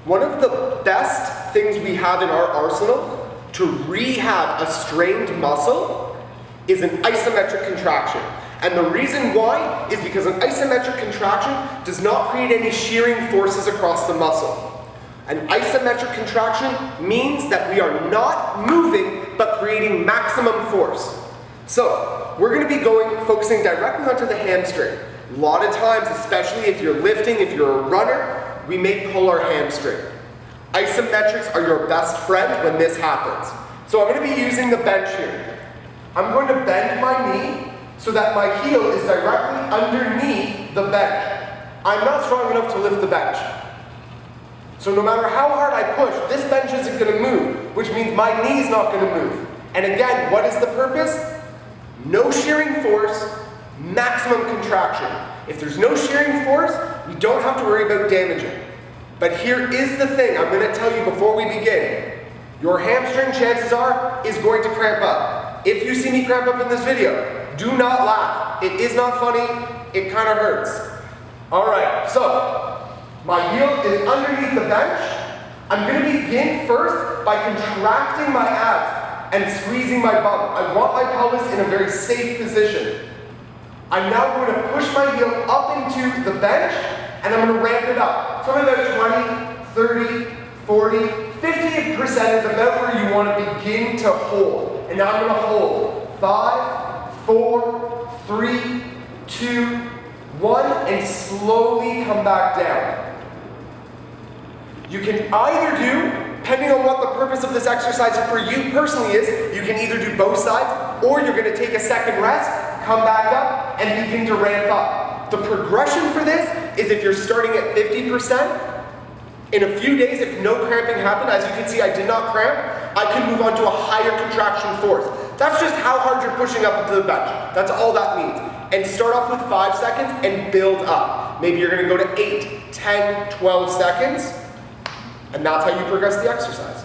One of the best things we have in our arsenal to rehab a strained muscle is an isometric contraction. And the reason why is because an isometric contraction does not create any shearing forces across the muscle. An isometric contraction means that we are not moving but creating maximum force. So we're going to be focusing directly onto the hamstring. A lot of times, especially if you're lifting, if you're a runner, we may pull our hamstring. Isometrics are your best friend when this happens. So I'm going to be using the bench here. I'm going to bend my knee so that my heel is directly underneath the bench. I'm not strong enough to lift the bench. So no matter how hard I push, this bench isn't going to move, which means my knee's not going to move. And again, what is the purpose? No shearing force, maximum contraction. If there's no shearing force, we don't have to worry about damaging. But here is the thing I'm going to tell you before we begin. Your hamstring, chances are, is going to cramp up. If you see me cramp up in this video, do not laugh. It is not funny. It kind of hurts. All right, so my heel is underneath the bench. I'm going to begin first by contracting my abs and squeezing my bum. I want my pelvis in a very safe position. I'm now going to push my heel up into the bench, and I'm going to ramp it up. So I'm about 20, 30, 40, 50% is about where you want to begin to hold. And now I'm going to hold 5, 4, 3, 2, 1, and slowly come back down. You can either do, depending on what the purpose of this exercise for you personally is, you can either do both sides, or you're going to take a second rest, come back up, and begin to ramp up. The progression for this is if you're starting at 50%, in a few days, if no cramping happened, as you can see I did not cramp, I can move on to a higher contraction force. That's just how hard you're pushing up into the bench. That's all that means. And start off with 5 seconds and build up. Maybe you're going to go to 8, 10, 12 seconds, and that's how you progress the exercise.